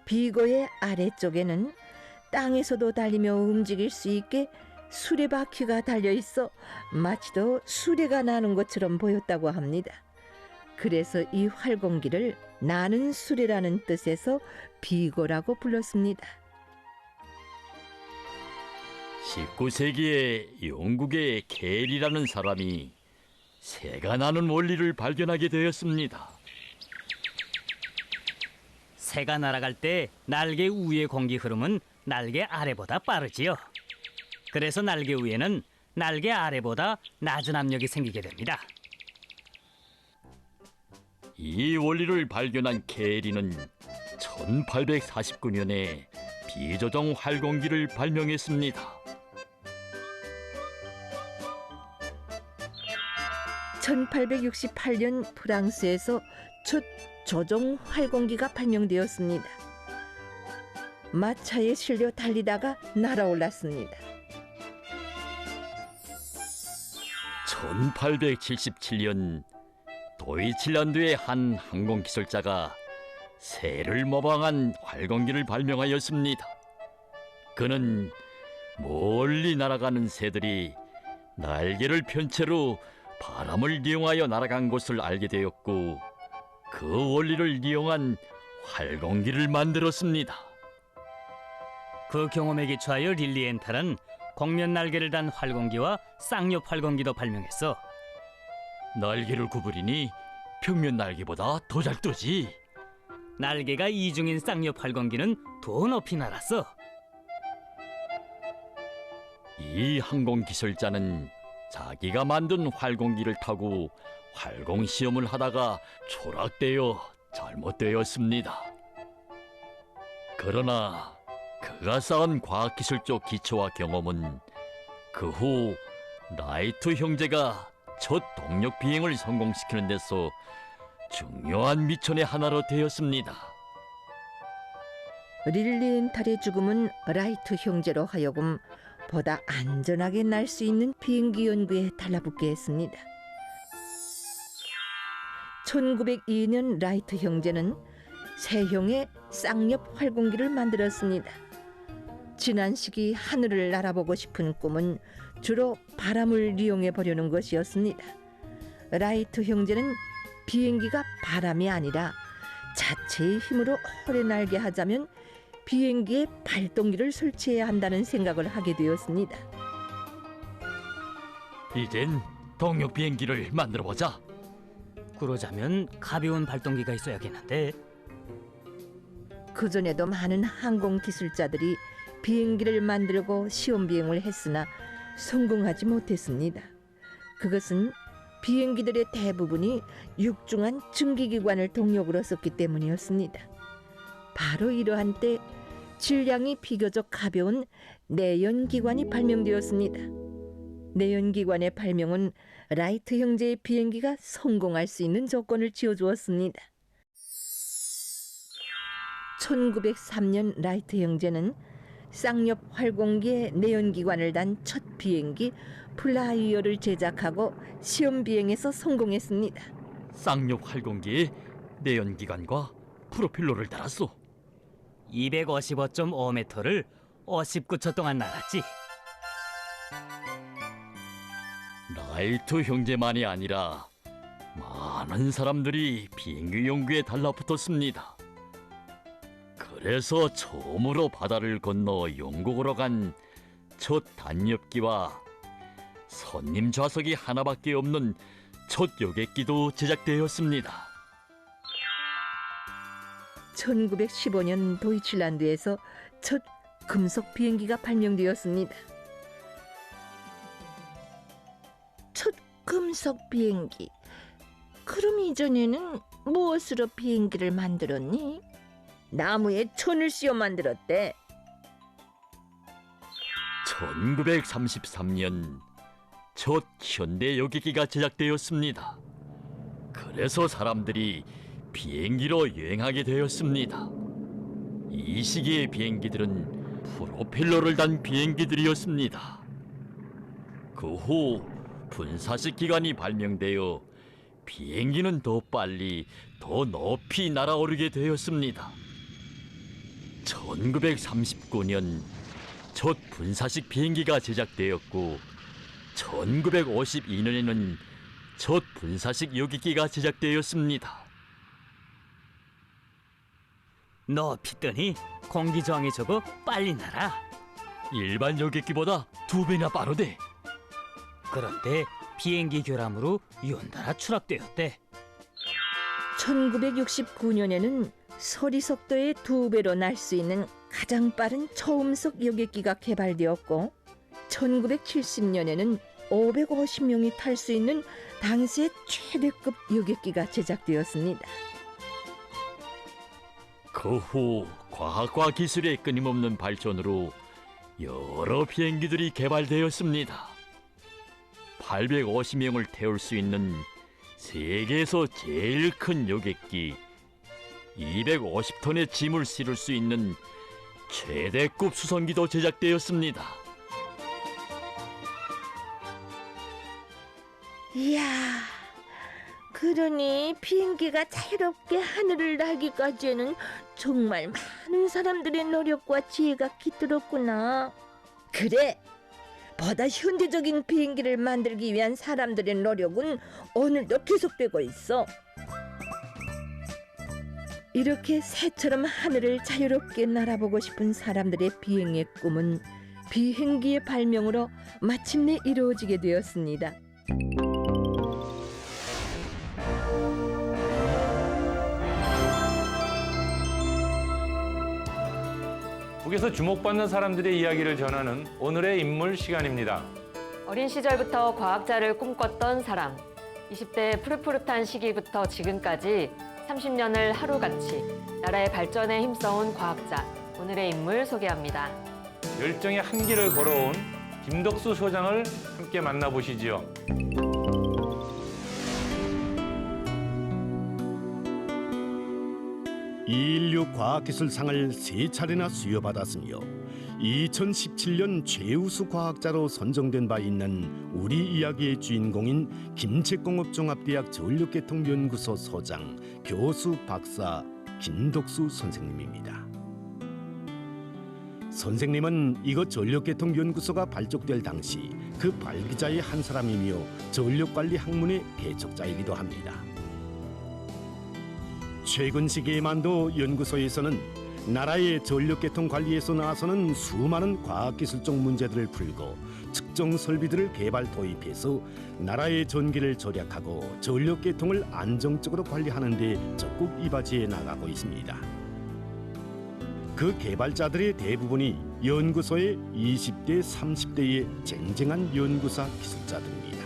비거의 아래쪽에는 땅에서도 달리며 움직일 수 있게 수레바퀴가 달려있어 마치도 수레가 나는 것처럼 보였다고 합니다. 그래서 이 활공기를 나는 수레라는 뜻에서 비거라고 불렀습니다. 19세기에 영국의 켈이라는 사람이 새가 나는 원리를 발견하게 되었습니다. 새가 날아갈 때 날개 위의 공기 흐름은 날개 아래보다 빠르지요. 그래서 날개 위에는 날개 아래보다 낮은 압력이 생기게 됩니다. 이 원리를 발견한 켈이는 1849년에 비조정 활공기를 발명했습니다. 1868년 프랑스에서 첫 조종 활공기가 발명되었습니다. 마차에 실려 달리다가 날아올랐습니다. 1877년 도이칠란드의 한 항공기술자가 새를 모방한 활공기를 발명하였습니다. 그는 멀리 날아가는 새들이 날개를 편 채로 바람을 이용하여 날아간 것을 알게 되었고 그 원리를 이용한 활공기를 만들었습니다. 그 경험에 기초하여 릴리엔탈은 곡면 날개를 단 활공기와 쌍옆 활공기도 발명했어. 날개를 구부리니 평면 날개보다 더 잘 뜨지. 날개가 이중인 쌍옆 활공기는 더 높이 날았어. 이 항공기술자는 자기가 만든 활공기를 타고 활공 시험을 하다가 추락되어 잘못되었습니다. 그러나 그가 쌓은 과학기술적 기초와 경험은 그 후 라이트 형제가 첫 동력 비행을 성공시키는 데서 중요한 미천의 하나로 되었습니다. 릴리엔탈의 죽음은 라이트 형제로 하여금 보다 안전하게 날 수 있는 비행기 연구에 달라붙게 했습니다. 1902년 라이트 형제는 세형의 쌍옆 활공기를 만들었습니다. 지난 시기 하늘을 날아보고 싶은 꿈은 주로 바람을 이용해 보려는 것이었습니다. 라이트 형제는 비행기가 바람이 아니라 자체의 힘으로 오래 날게 하자면 비행기에 발동기를 설치해야 한다는 생각을 하게 되었습니다. 이젠 동력 비행기를 만들어보자. 그러자면 가벼운 발동기가 있어야겠는데. 그전에도 많은 항공기술자들이 비행기를 만들고 시험 비행을 했으나 성공하지 못했습니다. 그것은 비행기들의 대부분이 육중한 증기기관을 동력으로 썼기 때문이었습니다. 바로 이러한 때 질량이 비교적 가벼운 내연기관이 발명되었습니다. 내연기관의 발명은 라이트 형제의 비행기가 성공할 수 있는 조건을 지어주었습니다. 1903년 라이트 형제는 쌍옆 활공기에 내연기관을 단 첫 비행기 플라이어를 제작하고 시험 비행에서 성공했습니다. 쌍옆 활공기에 내연기관과 프로펠러를 달았어. 255.5m를 59초 동안 날았지. 라이트 형제만이 아니라 많은 사람들이 비행기 연구에 달라붙었습니다. 그래서 처음으로 바다를 건너 영국으로 간 첫 단엽기와 손님 좌석이 하나밖에 없는 첫 여객기도 제작되었습니다. 1915년 도이칠란드에서 첫 금속 비행기가 발명되었습니다. 첫 금속 비행기. 그럼 이전에는 무엇으로 비행기를 만들었니? 나무에 천을 씌워 만들었대. 1933년 첫 현대 여객기가 제작되었습니다. 그래서 사람들이 비행기로 여행하게 되었습니다. 이 시기의 비행기들은 프로펠러를 단 비행기들이었습니다. 그 후 분사식 기관이 발명되어 비행기는 더 빨리, 더 높이 날아오르게 되었습니다. 1939년 첫 분사식 비행기가 제작되었고 1952년에는 첫 분사식 여객기가 제작되었습니다. 높이 뜨니 공기 저항이 적어 빨리 날아. 일반 여객기보다 2배나 빠르대. 그런데 비행기 결함으로 연달아 추락되었대. 1969년에는 소리 속도의 2배로 날 수 있는 가장 빠른 초음속 여객기가 개발되었고 1970년에는 550명이 탈 수 있는 당시의 최대급 여객기가 제작되었습니다. 그 후 과학과 기술의 끊임없는 발전으로 여러 비행기들이 개발되었습니다. 850명을 태울 수 있는 세계에서 제일 큰 여객기, 250톤의 짐을 실을 수 있는 최대급 수송기도 제작되었습니다. 이야, 그러니 비행기가 자유롭게 하늘을 날기까지는 정말 많은 사람들의 노력과 지혜가 깃들었구나. 그래, 보다 현대적인 비행기를 만들기 위한 사람들의 노력은 오늘도 계속되고 있어. 이렇게 새처럼 하늘을 자유롭게 날아보고 싶은 사람들의 비행의 꿈은 비행기의 발명으로 마침내 이루어지게 되었습니다. 북에서 주목받는 사람들의 이야기를 전하는 오늘의 인물 시간입니다. 어린 시절부터 과학자를 꿈꿨던 사람, 20대 푸릇푸릇한 시기부터 지금까지 30년을 하루같이 나라의 발전에 힘써온 과학자, 오늘의 인물 소개합니다. 열정의 한길을 걸어온 김덕수 소장을 함께 만나보시지요. 이인류 과학기술상을 3차례나 수여받았으며 2017년 최우수 과학자로 선정된 바 있는 우리 이야기의 주인공인 김책공업종합대학 전력계통연구소 소장, 교수, 박사 김덕수 선생님입니다. 선생님은 이곳 전력계통연구소가 발족될 당시 그 발기자의 한 사람이며 전력관리 학문의 개척자이기도 합니다. 최근 시기에만도 연구소에서는 나라의 전력계통 관리에서 나서는 수많은 과학기술적 문제들을 풀고 측정 설비들을 개발 도입해서 나라의 전기를 절약하고 전력계통을 안정적으로 관리하는 데 적극 이바지해 나가고 있습니다. 그 개발자들의 대부분이 연구소의 20대, 30대의 쟁쟁한 연구사 기술자들입니다.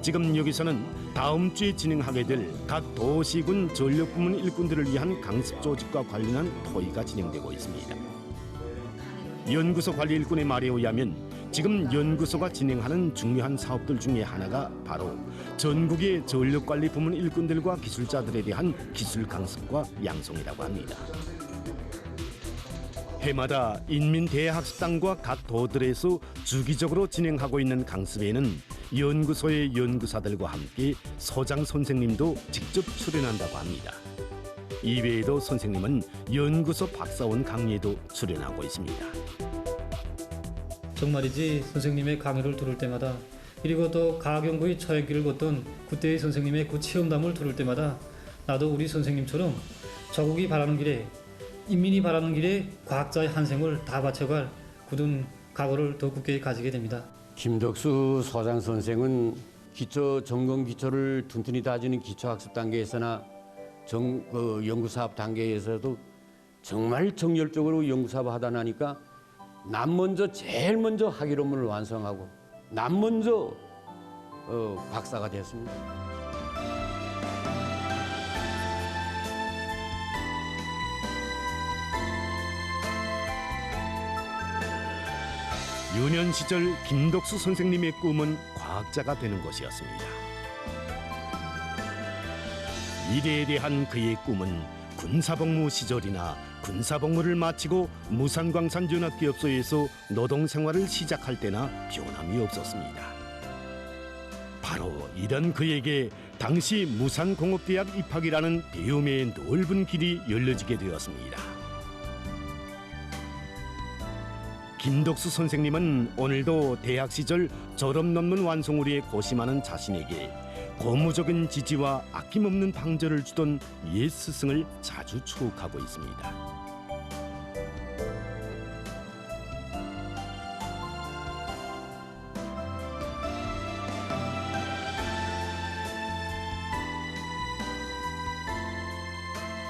지금 여기서는 다음 주에 진행하게 될 각 도시군 전력부문 일꾼들을 위한 강습 조직과 관련한 토의가 진행되고 있습니다. 연구소 관리 일꾼의 말에 의하면 지금 연구소가 진행하는 중요한 사업들 중에 하나가 바로 전국의 전력관리 부문 일꾼들과 기술자들에 대한 기술 강습과 양성이라고 합니다. 해마다 인민대학습당과 각 도들에서 주기적으로 진행하고 있는 강습에는 연구소의 연구사들과 함께 소장 선생님도 직접 출연한다고 합니다. 이외에도 선생님은 연구소 박사원 강의에도 출연하고 있습니다. 정말이지 선생님의 강의를 들을 때마다, 그리고 또 과학연구의 처연길을 걷던 그때의 선생님의 그 체험담을 들을 때마다 나도 우리 선생님처럼 조국이 바라는 길에, 인민이 바라는 길에 과학자의 한 생을 다 바쳐갈 굳은 각오를 더 굳게 가지게 됩니다. 김덕수 소장 선생은 기초 전공 기초를 튼튼히 다지는 기초학습 단계에서나 연구사업 단계에서도 정말 정열적으로 연구사업을 하다 나니까 제일 먼저 학위론문을 완성하고 먼저 박사가 됐습니다. 유년 시절 김덕수 선생님의 꿈은 과학자가 되는 것이었습니다. 미래에 대한 그의 꿈은 군사복무 시절이나 군사복무를 마치고 무산광산연합기업소에서 노동생활을 시작할 때나 변함이 없었습니다. 바로 이런 그에게 당시 무산공업대학 입학이라는 배움의 넓은 길이 열려지게 되었습니다. 김덕수 선생님은 오늘도 대학 시절 졸업 논문 완성을 위해 고심하는 자신에게 고무적인 지지와 아낌없는 방절을 주던 옛 스승을 자주 추억하고 있습니다.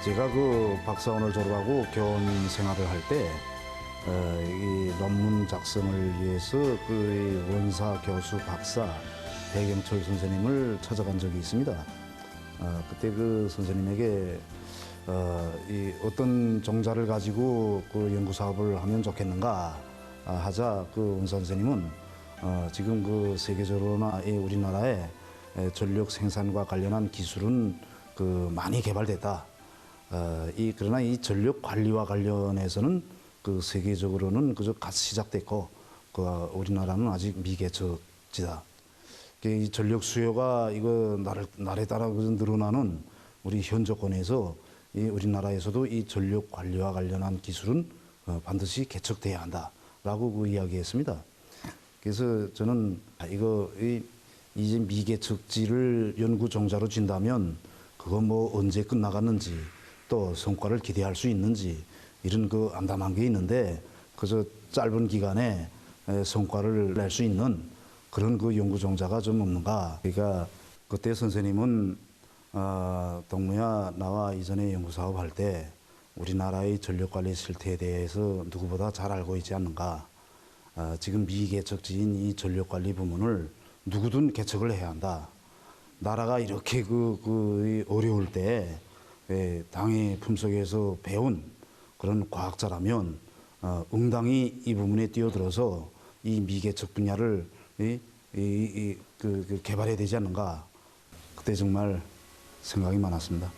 제가 그 박사원을 졸업하고 교원 생활을 할 때 이 논문 작성을 위해서 그 원사, 교수, 박사 배경철 선생님을 찾아간 적이 있습니다. 그때 그 선생님에게 이 어떤 종자를 가지고 그 연구 사업을 하면 좋겠는가 하자 그 원사 선생님은 지금 그 세계적으로나 우리나라의 전력 생산과 관련한 기술은 그 많이 개발됐다. 그러나 이 전력 관리와 관련해서는 그 세계적으로는 그저 갓 시작됐고 그 우리나라는 아직 미개척지다. 이 전력 수요가 이거 날에 따라 늘어나는 우리 현 조건에서 이 우리나라에서도 이 전력 관리와 관련한 기술은 반드시 개척돼야 한다라고 그 이야기했습니다. 그래서 저는 이제 미개척지를 연구 종자로 준다면 그거 뭐 언제 끝나갔는지 또 성과를 기대할 수 있는지 이런 그 암담한 게 있는데 그저 짧은 기간에 성과를 낼 수 있는 그런 그 연구 종자가 좀 없는가. 그러니까 그때 선생님은 동무야 나와 이전에 연구 사업할 때 우리나라의 전력관리 실태에 대해서 누구보다 잘 알고 있지 않는가. 지금 미개척지인 이 전력관리 부문을 누구든 개척을 해야 한다. 나라가 이렇게 어려울 때 당의 품속에서 배운 그런 과학자라면 응당히 이 부분에 뛰어들어서 이 미개척 분야를 개발해야 되지 않는가. 그때 정말 생각이 많았습니다.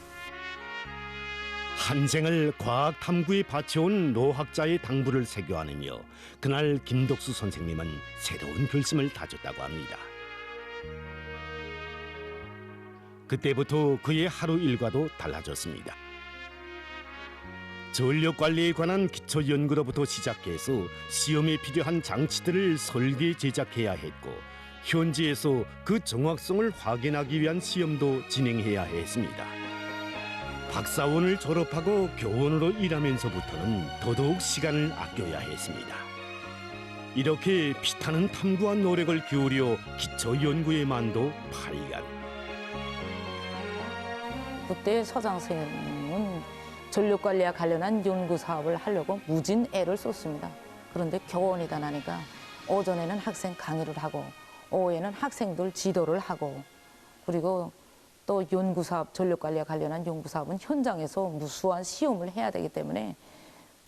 한 생을 과학 탐구에 바쳐온 노학자의 당부를 세교하느며 그날 김덕수 선생님은 새로운 결심을 다졌다고 합니다. 그때부터 그의 하루 일과도 달라졌습니다. 전력관리에 관한 기초 연구로부터 시작해서 시험에 필요한 장치들을 설계 제작해야 했고 현지에서 그 정확성을 확인하기 위한 시험도 진행해야 했습니다. 박사원을 졸업하고 교원으로 일하면서부터는 더더욱 시간을 아껴야 했습니다. 이렇게 피타는 탐구와 노력을 기울여 기초 연구에만도 8년. 그때 서장 선생님은 전력관리와 관련한 연구 사업을 하려고 무진 애를 썼습니다. 그런데 교원이다 나니까 오전에는 학생 강의를 하고 오후에는 학생들 지도를 하고 그리고 또 연구사업, 전력관리와 관련한 연구사업은 현장에서 무수한 시험을 해야 되기 때문에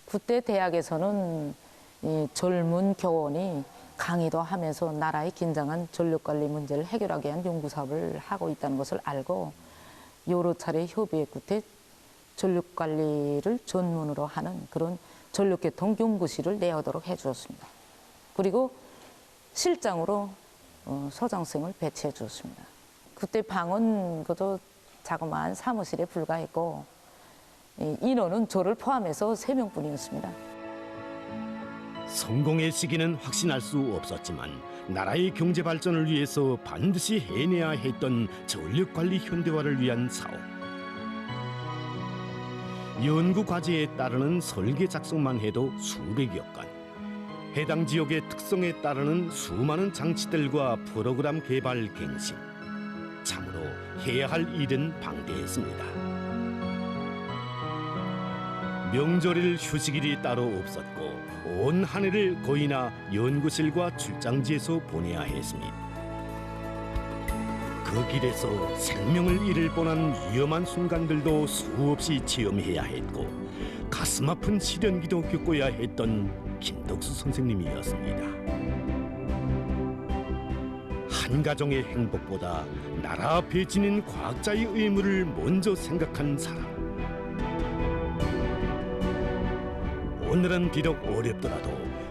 그때 대학에서는 이 젊은 교원이 강의도 하면서 나라의 긴장한 전력관리 문제를 해결하기 위한 연구사업을 하고 있다는 것을 알고 여러 차례 협의의 끝에 전력관리를 전문으로 하는 그런 전력계통연구실을 내어도록 해주었습니다. 그리고 실장으로 서장생을 배치해 주었습니다. 그때 방은 그저 자그마한 사무실에 불과했고 인원은 저를 포함해서 3명뿐이었습니다. 성공의 시기는 확신할 수 없었지만 나라의 경제 발전을 위해서 반드시 해내야 했던 전력관리 현대화를 위한 사업. 연구 과제에 따르는 설계 작성만 해도 수백여 건. 해당 지역의 특성에 따르는 수많은 장치들과 프로그램 개발 갱신. 참으로 해야 할 일은 방대했습니다. 명절일 휴식일이 따로 없었고 온 한 해를 거의나 연구실과 출장지에서 보내야 했습니다. 그 길에서 생명을 잃을 뻔한 위험한 순간들도 수없이 체험해야 했고 가슴 아픈 시련기도 겪어야 했던 김덕수 선생님이었습니다. 한 가정의 행복보다 나라 앞에 지닌 과학자의 의무를 먼저 생각한 사람. 오늘은 비록 어렵더라도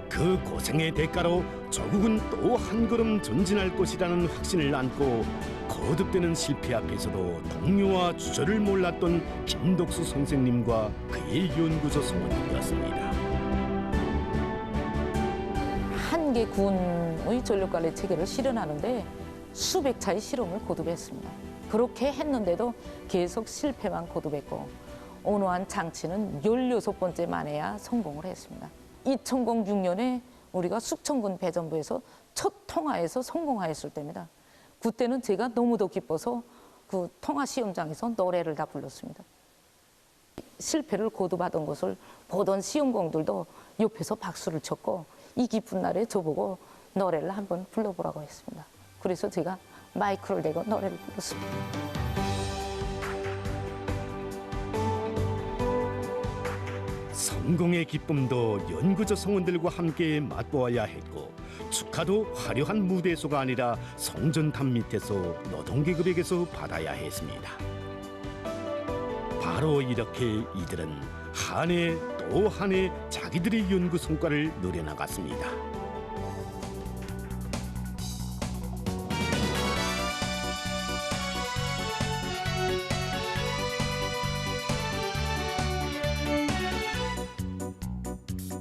그 고생의 대가로 조국은 또 한 걸음 전진할 것이라는 확신을 안고 거듭되는 실패 앞에서도 동료와 주저를 몰랐던 김덕수 선생님과 그의 연구소 성원이었습니다. 한개 군의 전력관리 체계를 실현하는데 수백 차의 실험을 거듭했습니다. 그렇게 했는데도 계속 실패만 거듭했고 온화한 장치는 16번째 만에야 성공을 했습니다. 2006년에 우리가 숙청군 배전부에서 첫 통화에서 성공하였을 때입니다. 그때는 제가 너무도 기뻐서 그 통화 시험장에서 노래를 다 불렀습니다. 실패를 거듭하던 것을 보던 시험공들도 옆에서 박수를 쳤고 이 기쁜 날에 저보고 노래를 한번 불러보라고 했습니다. 그래서 제가 마이크를 대고 노래를 불렀습니다. 성공의 기쁨도 연구조 성원들과 함께 맛보아야 했고 축하도 화려한 무대소가 아니라 성전탑 밑에서 노동계급에게서 받아야 했습니다. 바로 이렇게 이들은 한 해 또 한 해 자기들의 연구 성과를 누려나갔습니다.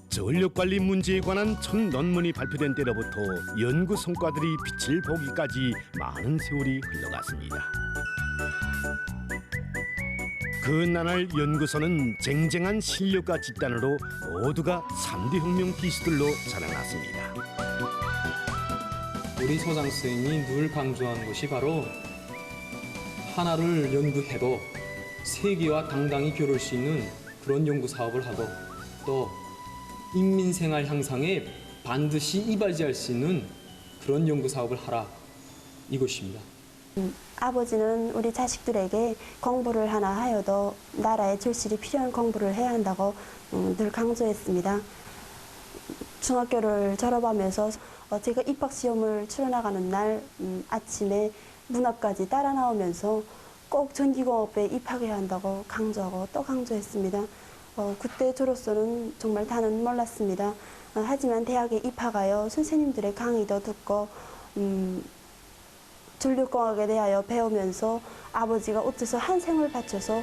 전력관리 문제에 관한 첫 논문이 발표된 때로부터 연구 성과들이 빛을 보기까지 많은 세월이 흘러갔습니다. 그 나날 연구소는 쟁쟁한 실력과 집단으로 모두가 3대 혁명 기수들로 자라났습니다. 우리 소장 선생님이 늘 강조한 것이 바로 하나를 연구해도 세계와 당당히 겨룰 수 있는 그런 연구 사업을 하고 또 인민생활 향상에 반드시 이바지할 수 있는 그런 연구 사업을 하라 이것입니다. 아버지는 우리 자식들에게 공부를 하나 하여도 나라에 절실히 필요한 공부를 해야 한다고 늘 강조했습니다. 중학교를 졸업하면서 제가 입학시험을 치러 나가는 날 아침에 문 앞까지 따라 나오면서 꼭 전기공업에 입학해야 한다고 강조하고 또 강조했습니다. 그때 저로서는 정말 다는 몰랐습니다. 하지만 대학에 입학하여 선생님들의 강의도 듣고 전력공학에 대하여 배우면서 아버지가 어째서 한 생을 바쳐서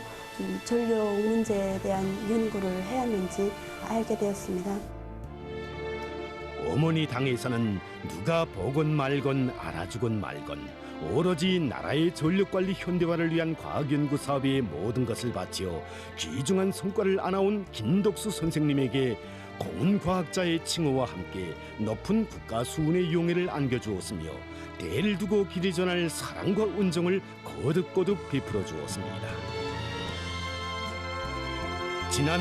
전력 문제에 대한 연구를 해왔는지 알게 되었습니다. 어머니 당에서는 누가 보건 말건 알아주건 말건 오로지 나라의 전력관리 현대화를 위한 과학연구 사업의 모든 것을 바치어 귀중한 성과를 안아온 김덕수 선생님에게 공훈과학자의 칭호와 함께 높은 국가수훈의 용예를 안겨주었으며 대를 두고 길이 전할 사랑과 은정을 거듭거듭 베풀어 주었습니다. 지난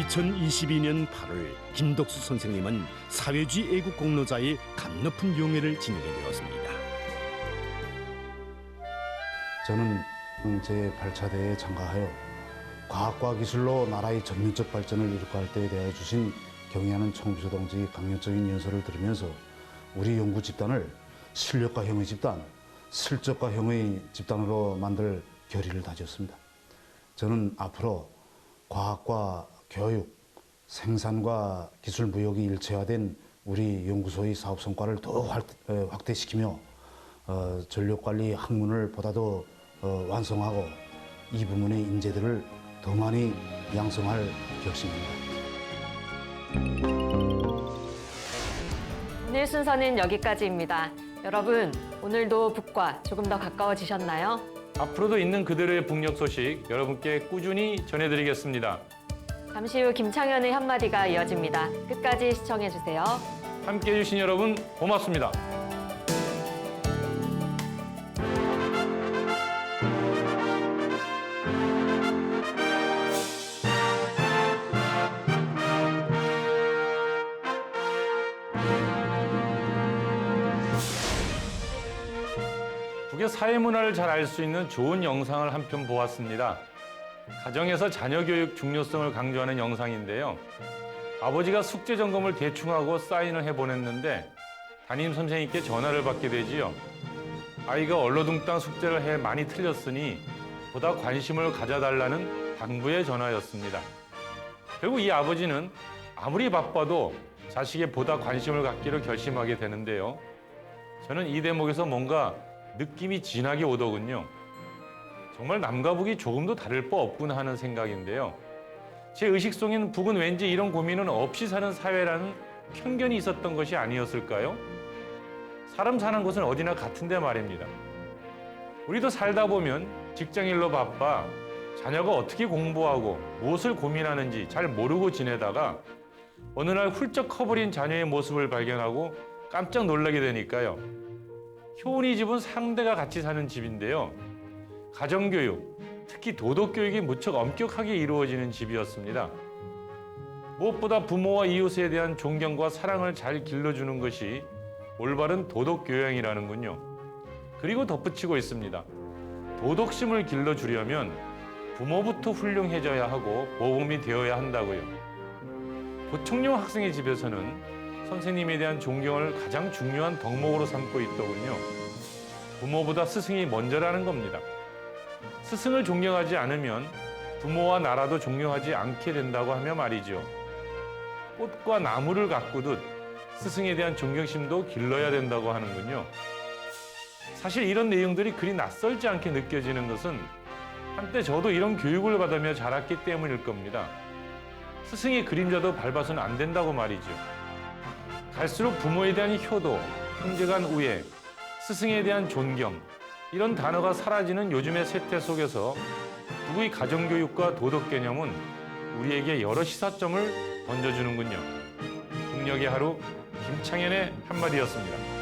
2022년 8월 김덕수 선생님은 사회주의 애국 공로자의 감높은 용예를 지니게 되었습니다. 저는 제8차대에 참가하여 과학과 기술로 나라의 전면적 발전을 이룩할 때에 대하여 주신 경의하는 총비서 동지의 강력적인 연설을 들으면서 우리 연구 집단을 실력과 형의 집단, 실적과 형의 집단으로 만들 결의를 다졌습니다. 저는 앞으로 과학과 교육, 생산과 기술 무역이 일체화된 우리 연구소의 사업 성과를 더 확대시키며 전력관리 학문을 보다 더 완성하고 이 부문의 인재들을 더 많이 양성할 결심입니다. 오늘 순서는 여기까지입니다. 여러분, 오늘도 북과 조금 더 가까워지셨나요? 앞으로도 있는 그대로의 북녘 소식 여러분께 꾸준히 전해드리겠습니다. 잠시 후 김창현의 한마디가 이어집니다. 끝까지 시청해주세요. 함께해 주신 여러분 고맙습니다. 북의 사회문화를 잘 알 수 있는 좋은 영상을 한 편 보았습니다. 가정에서 자녀 교육 중요성을 강조하는 영상인데요. 아버지가 숙제 점검을 대충하고 사인을 해보냈는데 담임 선생님께 전화를 받게 되지요. 아이가 얼러둥땅 숙제를 해 많이 틀렸으니 보다 관심을 가져달라는 당부의 전화였습니다. 결국 이 아버지는 아무리 바빠도 자식에 보다 관심을 갖기로 결심하게 되는데요. 저는 이 대목에서 뭔가 느낌이 진하게 오더군요. 정말 남과 북이 조금도 다를 바 없구나 하는 생각인데요. 제 의식 속에는 북은 왠지 이런 고민은 없이 사는 사회라는 편견이 있었던 것이 아니었을까요? 사람 사는 곳은 어디나 같은데 말입니다. 우리도 살다 보면 직장일로 바빠 자녀가 어떻게 공부하고 무엇을 고민하는지 잘 모르고 지내다가 어느 날 훌쩍 커버린 자녀의 모습을 발견하고 깜짝 놀라게 되니까요. 효은이 집은 상대가 같이 사는 집인데요. 가정교육, 특히 도덕교육이 무척 엄격하게 이루어지는 집이었습니다. 무엇보다 부모와 이웃에 대한 존경과 사랑을 잘 길러주는 것이 올바른 도덕교양이라는군요. 그리고 덧붙이고 있습니다. 도덕심을 길러주려면 부모부터 훌륭해져야 하고 모범이 되어야 한다고요. 고청룡 학생의 집에서는 선생님에 대한 존경을 가장 중요한 덕목으로 삼고 있더군요. 부모보다 스승이 먼저라는 겁니다. 스승을 존경하지 않으면 부모와 나라도 존경하지 않게 된다고 하며 말이죠. 꽃과 나무를 가꾸듯 스승에 대한 존경심도 길러야 된다고 하는군요. 사실 이런 내용들이 그리 낯설지 않게 느껴지는 것은 한때 저도 이런 교육을 받으며 자랐기 때문일 겁니다. 스승의 그림자도 밟아서는 안 된다고 말이죠. 갈수록 부모에 대한 효도, 형제 간 우애, 스승에 대한 존경, 이런 단어가 사라지는 요즘의 세태 속에서 부부의 가정교육과 도덕 개념은 우리에게 여러 시사점을 던져주는군요. 국력의 하루 김창현의 한마디였습니다.